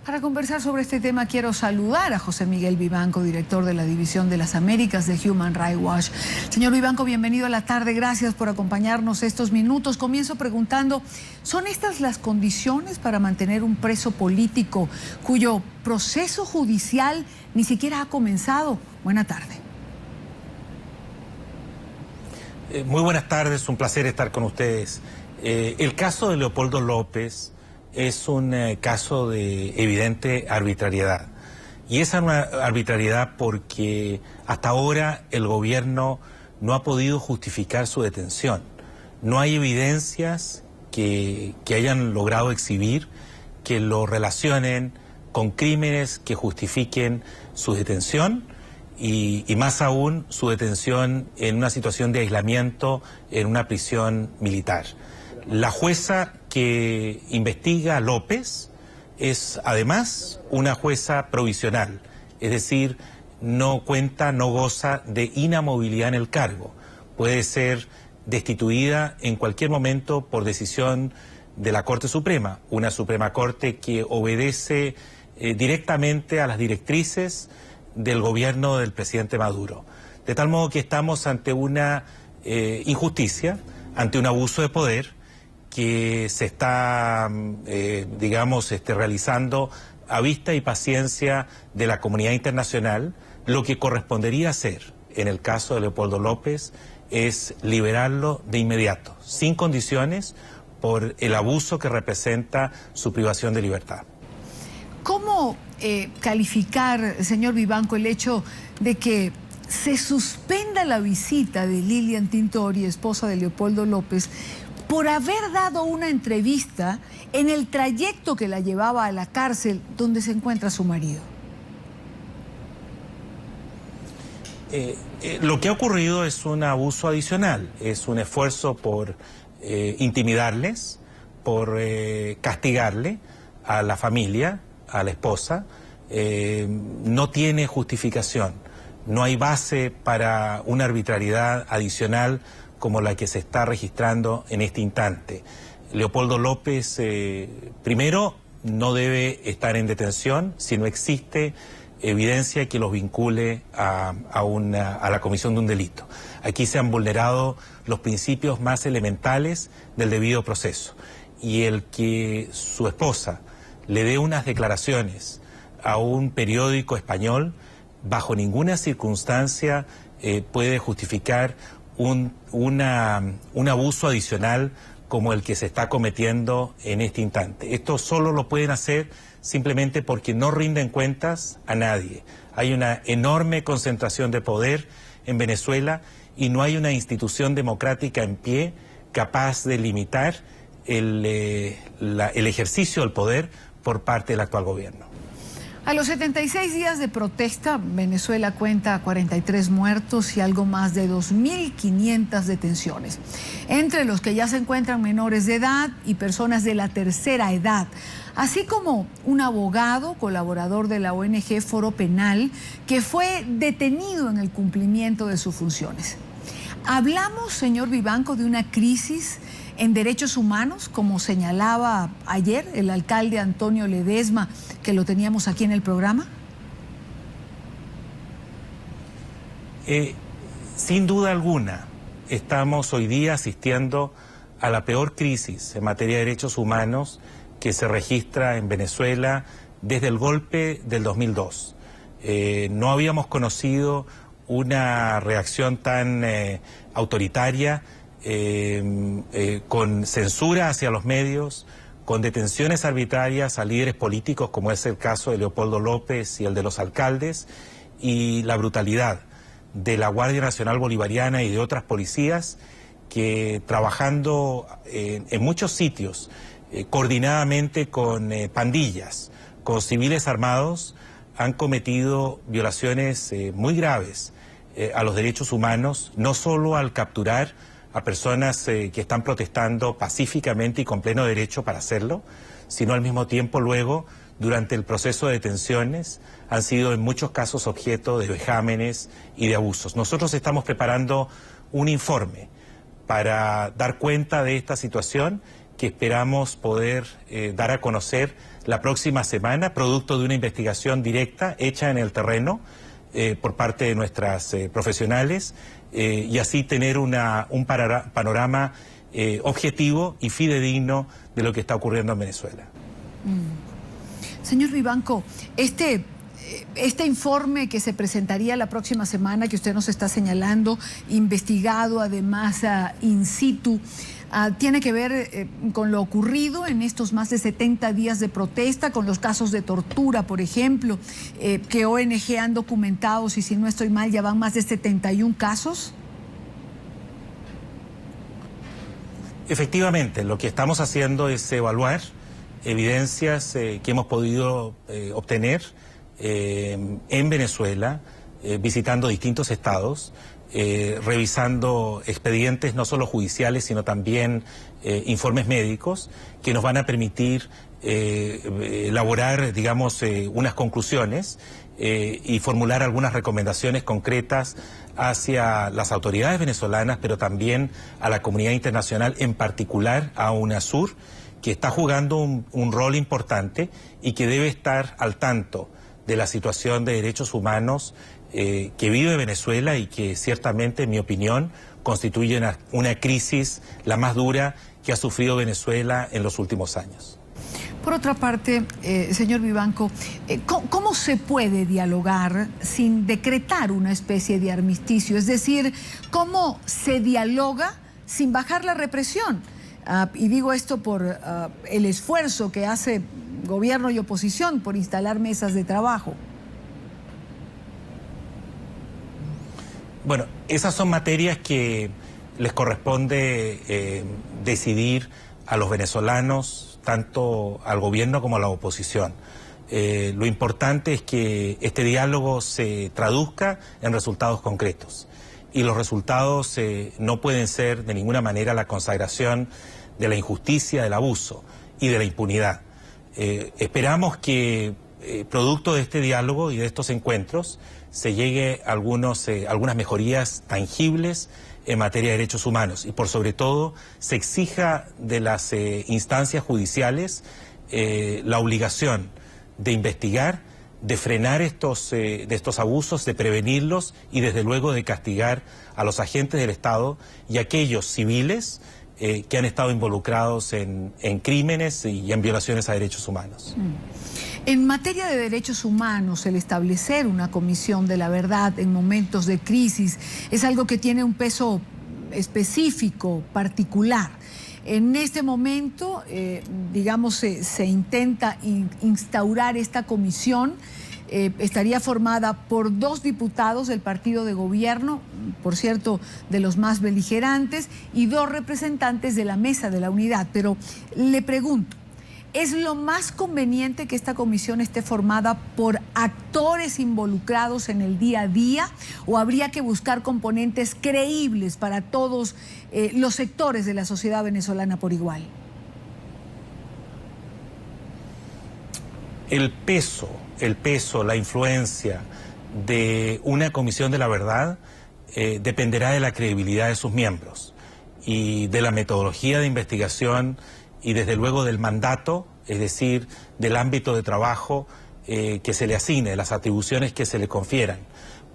Para conversar sobre este tema quiero saludar a José Miguel Vivanco, director de la División de las Américas de Human Rights Watch. Señor Vivanco, bienvenido a la tarde, gracias por acompañarnos estos minutos. Comienzo preguntando, ¿son estas las condiciones para mantener un preso político cuyo proceso judicial ni siquiera ha comenzado? Buena tarde. Muy buenas tardes, un placer estar con ustedes. El caso de Leopoldo López es un caso de evidente arbitrariedad. Y es una arbitrariedad porque hasta ahora el gobierno no ha podido justificar su detención. No hay evidencias que hayan logrado exhibir que lo relacionen con crímenes que justifiquen su detención y más aún su detención en una situación de aislamiento en una prisión militar. La jueza que investiga a López es además una jueza provisional, es decir, no goza de inamovilidad en el cargo. Puede ser destituida en cualquier momento por decisión de la Corte Suprema, una Suprema Corte que obedece directamente a las directrices del gobierno del presidente Maduro. De tal modo que estamos ante una injusticia, ante un abuso de poder que se está, realizando a vista y paciencia de la comunidad internacional. Lo que correspondería hacer en el caso de Leopoldo López es liberarlo de inmediato, sin condiciones, por el abuso que representa su privación de libertad. ¿Cómo calificar, señor Vivanco, el hecho de que se suspenda la visita de Lilian Tintori, esposa de Leopoldo López, por haber dado una entrevista en el trayecto que la llevaba a la cárcel donde se encuentra su marido? Lo que ha ocurrido es un abuso adicional, es un esfuerzo por intimidarles, por castigarle a la familia, a la esposa. No tiene justificación, no hay base para una arbitrariedad adicional como la que se está registrando en este instante. Leopoldo López, primero, no debe estar en detención si no existe evidencia que los vincule a la comisión de un delito. Aquí se han vulnerado los principios más elementales del debido proceso. Y el que su esposa le dé unas declaraciones a un periódico español, bajo ninguna circunstancia puede justificar un abuso adicional como el que se está cometiendo en este instante. Esto solo lo pueden hacer simplemente porque no rinden cuentas a nadie. Hay una enorme concentración de poder en Venezuela y no hay una institución democrática en pie capaz de limitar el ejercicio del poder por parte del actual gobierno. A los 76 días de protesta, Venezuela cuenta 43 muertos y algo más de 2.500 detenciones, entre los que ya se encuentran menores de edad y personas de la tercera edad, así como un abogado, colaborador de la ONG Foro Penal, que fue detenido en el cumplimiento de sus funciones. Hablamos, señor Vivanco, de una crisis en derechos humanos, como señalaba ayer el alcalde Antonio Ledesma, que lo teníamos aquí en el programa. Sin duda alguna, estamos hoy día asistiendo a la peor crisis en materia de derechos humanos que se registra en Venezuela desde el golpe del 2002. No habíamos conocido una reacción tan autoritaria, con censura hacia los medios, con detenciones arbitrarias a líderes políticos, como es el caso de Leopoldo López y el de los alcaldes, y la brutalidad de la Guardia Nacional Bolivariana y de otras policías que, trabajando en muchos sitios, coordinadamente con pandillas, con civiles armados, han cometido violaciones muy graves a los derechos humanos, no solo al capturar a personas que están protestando pacíficamente y con pleno derecho para hacerlo, sino al mismo tiempo luego, durante el proceso de detenciones, han sido en muchos casos objeto de vejámenes y de abusos. Nosotros estamos preparando un informe para dar cuenta de esta situación que esperamos poder dar a conocer la próxima semana, producto de una investigación directa hecha en el terreno por parte de nuestras profesionales, y así tener un panorama objetivo y fidedigno de lo que está ocurriendo en Venezuela. Señor Vivanco, este informe que se presentaría la próxima semana, que usted nos está señalando, investigado además in situ, tiene que ver con lo ocurrido en estos más de 70 días de protesta, con los casos de tortura, por ejemplo, que ONG han documentado, y si no estoy mal, ya van más de 71 casos. Efectivamente, lo que estamos haciendo es evaluar evidencias que hemos podido obtener en Venezuela, visitando distintos estados, revisando expedientes no solo judiciales, sino también informes médicos que nos van a permitir elaborar, digamos, unas conclusiones y formular algunas recomendaciones concretas hacia las autoridades venezolanas, pero también a la comunidad internacional, en particular a UNASUR, que está jugando un rol importante y que debe estar al tanto de la situación de derechos humanos que vive Venezuela y que ciertamente, en mi opinión, constituye una crisis la más dura que ha sufrido Venezuela en los últimos años. Por otra parte, señor Vivanco, ¿cómo se puede dialogar sin decretar una especie de armisticio? Es decir, ¿cómo se dialoga sin bajar la represión? Y digo esto por el esfuerzo que hace gobierno y oposición por instalar mesas de trabajo. Bueno, esas son materias que les corresponde decidir a los venezolanos, tanto al gobierno como a la oposición. Lo importante es que este diálogo se traduzca en resultados concretos. Y los resultados no pueden ser de ninguna manera la consagración de la injusticia, del abuso y de la impunidad. Esperamos que, producto de este diálogo y de estos encuentros, se llegue a algunas mejorías tangibles en materia de derechos humanos y, por sobre todo, se exija de las instancias judiciales la obligación de investigar, de frenar de estos abusos, de prevenirlos y, desde luego, de castigar a los agentes del Estado y a aquellos civiles que han estado involucrados en crímenes y en violaciones a derechos humanos. En materia de derechos humanos, el establecer una comisión de la verdad en momentos de crisis es algo que tiene un peso específico, particular. En este momento, digamos, se intenta instaurar esta comisión. Estaría formada por 2 diputados del partido de gobierno, por cierto, de los más beligerantes, y 2 representantes de la Mesa de la Unidad. Pero le pregunto, ¿es lo más conveniente que esta comisión esté formada por actores involucrados en el día a día, o habría que buscar componentes creíbles para todos los sectores de la sociedad venezolana por igual? El peso, la influencia de una comisión de la verdad dependerá de la credibilidad de sus miembros y de la metodología de investigación y, desde luego, del mandato, es decir, del ámbito de trabajo que se le asigne, de las atribuciones que se le confieran.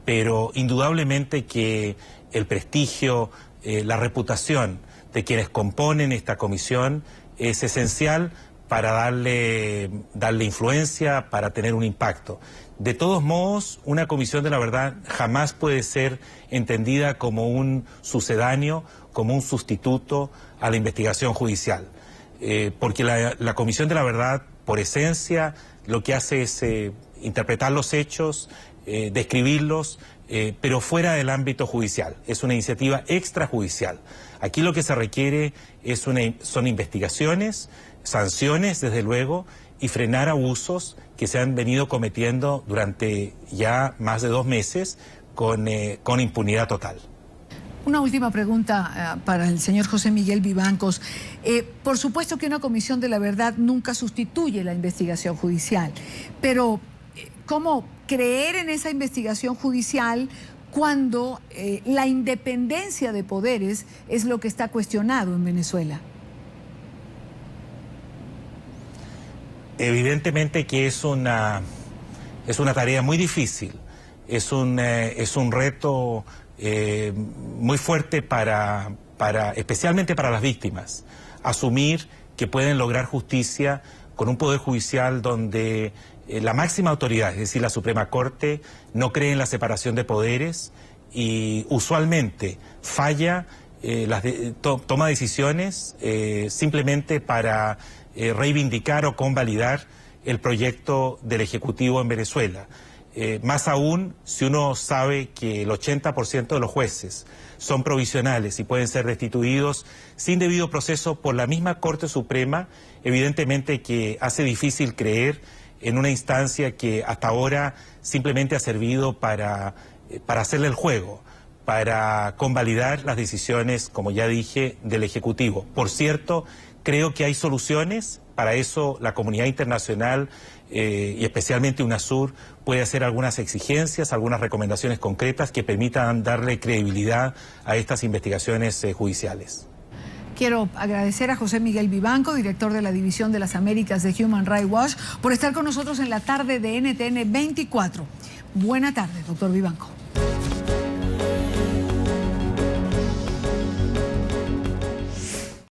Pero indudablemente que el prestigio, la reputación de quienes componen esta comisión es esencial para darle influencia, para tener un impacto. De todos modos, una comisión de la verdad jamás puede ser entendida como un sucedáneo, como un sustituto a la investigación judicial. Porque la comisión de la verdad, por esencia, lo que hace es interpretar los hechos, describirlos, pero fuera del ámbito judicial. Es una iniciativa extrajudicial. Aquí lo que se requiere son investigaciones, sanciones, desde luego, y frenar abusos que se han venido cometiendo durante ya más de 2 meses con impunidad total. Una última pregunta para el señor José Miguel Vivancos. Por supuesto que una comisión de la verdad nunca sustituye la investigación judicial, pero ¿cómo creer en esa investigación judicial cuando la independencia de poderes es lo que está cuestionado en Venezuela? Evidentemente que es una tarea muy difícil, es un reto muy fuerte especialmente para las víctimas, asumir que pueden lograr justicia con un poder judicial donde la máxima autoridad, es decir, la Suprema Corte, no cree en la separación de poderes y usualmente falla, toma decisiones simplemente para reivindicar o convalidar el proyecto del Ejecutivo en Venezuela. Más aún si uno sabe que el 80% de los jueces son provisionales y pueden ser destituidos sin debido proceso por la misma Corte Suprema, evidentemente que hace difícil creer en una instancia que hasta ahora simplemente ha servido para hacerle el juego, para convalidar las decisiones, como ya dije, del Ejecutivo. Por cierto, creo que hay soluciones, para eso la comunidad internacional y especialmente UNASUR puede hacer algunas exigencias, algunas recomendaciones concretas que permitan darle credibilidad a estas investigaciones judiciales. Quiero agradecer a José Miguel Vivanco, director de la División de las Américas de Human Rights Watch, por estar con nosotros en la tarde de NTN 24. Buena tarde, doctor Vivanco.